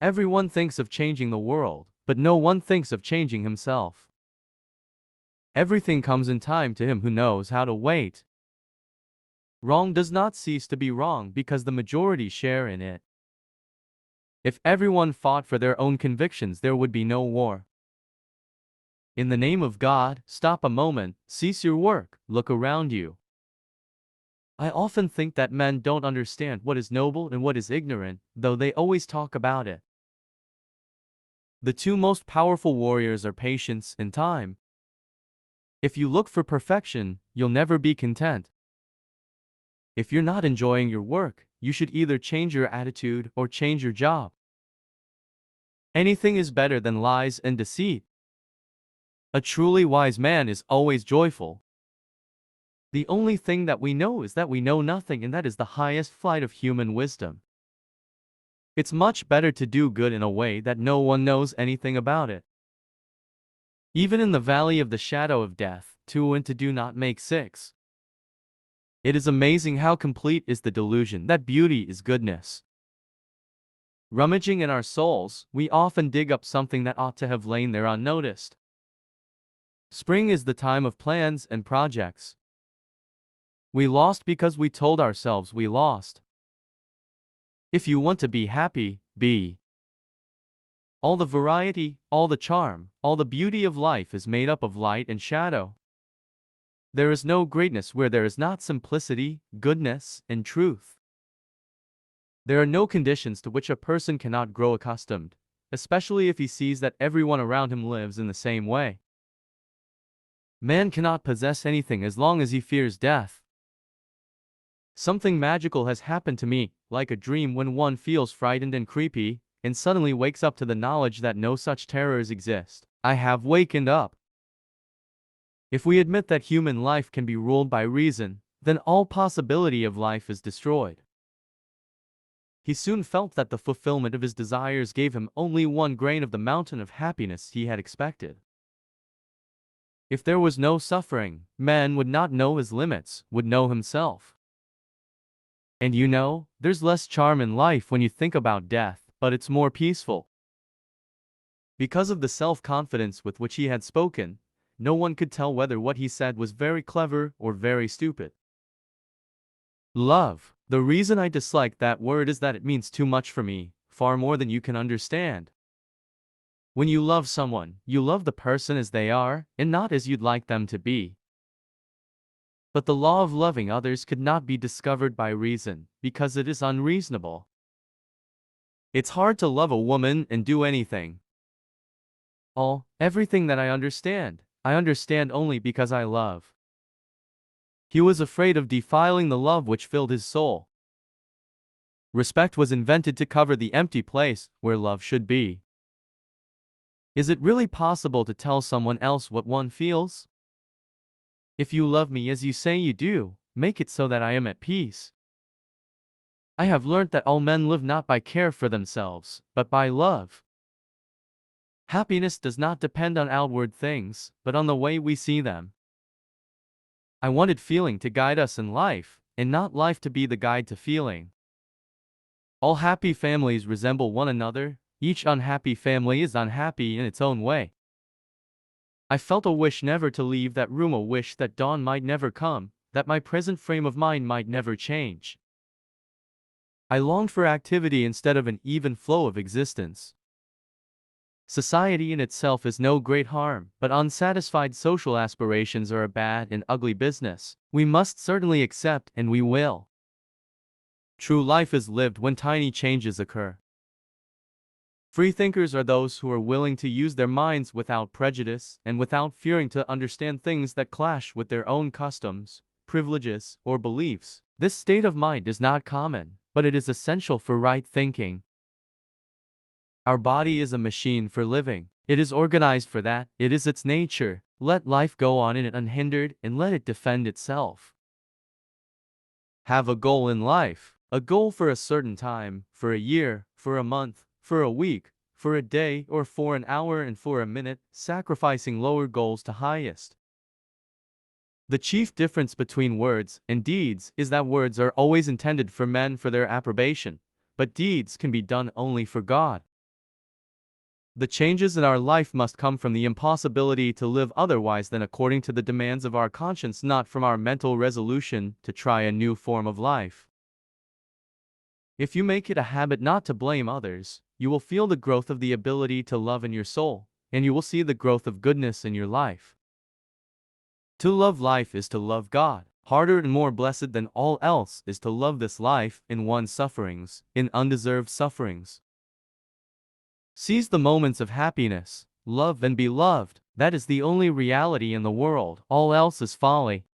Everyone thinks of changing the world, but no one thinks of changing himself. Everything comes in time to him who knows how to wait. Wrong does not cease to be wrong because the majority share in it. If everyone fought for their own convictions, there would be no war. In the name of God, stop a moment, cease your work, look around you. I often think that men don't understand what is noble and what is ignorant, though they always talk about it. The two most powerful warriors are patience and time. If you look for perfection, you'll never be content. If you're not enjoying your work, you should either change your attitude or change your job. Anything is better than lies and deceit. A truly wise man is always joyful. The only thing that we know is that we know nothing, and that is the highest flight of human wisdom. It's much better to do good in a way that no one knows anything about it. Even in the valley of the shadow of death, 2 and 2 do not make 6. It is amazing how complete is the delusion that beauty is goodness. Rummaging in our souls, we often dig up something that ought to have lain there unnoticed. Spring is the time of plans and projects. We lost because we told ourselves we lost. If you want to be happy, be. All the variety, all the charm, all the beauty of life is made up of light and shadow. There is no greatness where there is not simplicity, goodness, and truth. There are no conditions to which a person cannot grow accustomed, especially if he sees that everyone around him lives in the same way. Man cannot possess anything as long as he fears death. Something magical has happened to me, like a dream when one feels frightened and creepy, and suddenly wakes up to the knowledge that no such terrors exist. I have wakened up. If we admit that human life can be ruled by reason, then all possibility of life is destroyed. He soon felt that the fulfillment of his desires gave him only 1 grain of the mountain of happiness he had expected. If there was no suffering, man would not know his limits, would know himself. And you know, there's less charm in life when you think about death, but it's more peaceful. Because of the self-confidence with which he had spoken, no one could tell whether what he said was very clever or very stupid. Love. The reason I dislike that word is that it means too much for me, far more than you can understand. When you love someone, you love the person as they are, and not as you'd like them to be. But the law of loving others could not be discovered by reason, because it is unreasonable. It's hard to love a woman and do anything. Everything that I understand only because I love. He was afraid of defiling the love which filled his soul. Respect was invented to cover the empty place where love should be. Is it really possible to tell someone else what one feels? If you love me as you say you do, make it so that I am at peace. I have learnt that all men live not by care for themselves, but by love. Happiness does not depend on outward things, but on the way we see them. I wanted feeling to guide us in life, and not life to be the guide to feeling. All happy families resemble one another, each unhappy family is unhappy in its own way. I felt a wish never to leave that room, a wish that dawn might never come, that my present frame of mind might never change. I longed for activity instead of an even flow of existence. Society in itself is no great harm, but unsatisfied social aspirations are a bad and ugly business. We must certainly accept, and we will. True life is lived when tiny changes occur. Freethinkers are those who are willing to use their minds without prejudice and without fearing to understand things that clash with their own customs, privileges, or beliefs. This state of mind is not common, but it is essential for right thinking. Our body is a machine for living. It is organized for that. It is its nature. Let life go on in it unhindered and let it defend itself. Have a goal in life. A goal for a certain time, for a year, for a month, for a week, for a day, or for an hour and for a minute, sacrificing lower goals to highest. The chief difference between words and deeds is that words are always intended for men for their approbation, but deeds can be done only for God. The changes in our life must come from the impossibility to live otherwise than according to the demands of our conscience, not from our mental resolution to try a new form of life. If you make it a habit not to blame others, you will feel the growth of the ability to love in your soul, and you will see the growth of goodness in your life. To love life is to love God. Harder and more blessed than all else is to love this life in one's sufferings, in undeserved sufferings. Seize the moments of happiness, love and be loved. That is the only reality in the world. All else is folly.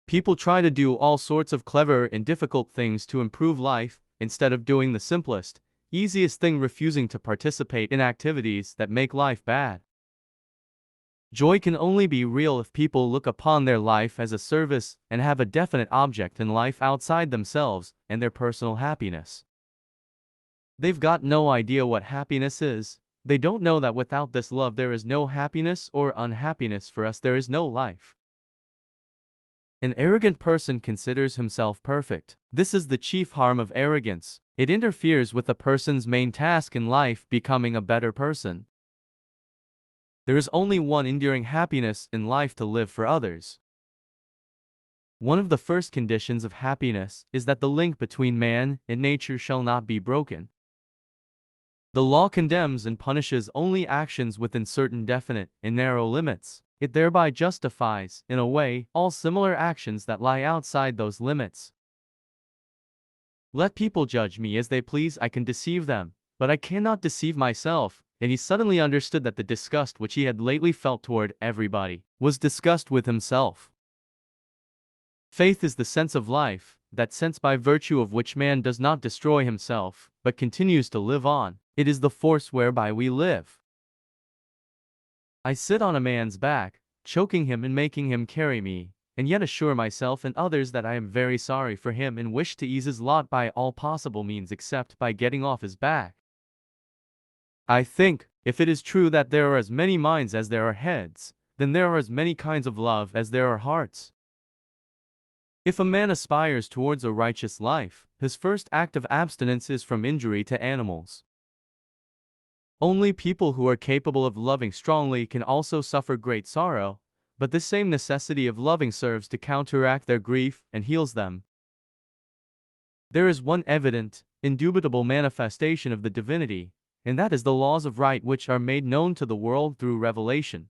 People try to do all sorts of clever and difficult things to improve life, instead of doing the simplest, easiest thing, refusing to participate in activities that make life bad. Joy can only be real if people look upon their life as a service and have a definite object in life outside themselves and their personal happiness. They've got no idea what happiness is. They don't know that without this love there is no happiness or unhappiness. For us there is no life. An arrogant person considers himself perfect. This is the chief harm of arrogance. It interferes with a person's main task in life, becoming a better person. There is only one enduring happiness in life: to live for others. One of the first conditions of happiness is that the link between man and nature shall not be broken. The law condemns and punishes only actions within certain definite and narrow limits. It thereby justifies, in a way, all similar actions that lie outside those limits. Let people judge me as they please, I can deceive them, but I cannot deceive myself. And he suddenly understood that the disgust which he had lately felt toward everybody was disgust with himself. Faith is the sense of life, that sense by virtue of which man does not destroy himself, but continues to live on. It is the force whereby we live. I sit on a man's back, choking him and making him carry me, and yet assure myself and others that I am very sorry for him and wish to ease his lot by all possible means except by getting off his back. I think, if it is true that there are as many minds as there are heads, then there are as many kinds of love as there are hearts. If a man aspires towards a righteous life, his first act of abstinence is from injury to animals. Only people who are capable of loving strongly can also suffer great sorrow, but this same necessity of loving serves to counteract their grief and heals them. There is one evident, indubitable manifestation of the divinity, and that is the laws of right which are made known to the world through revelation.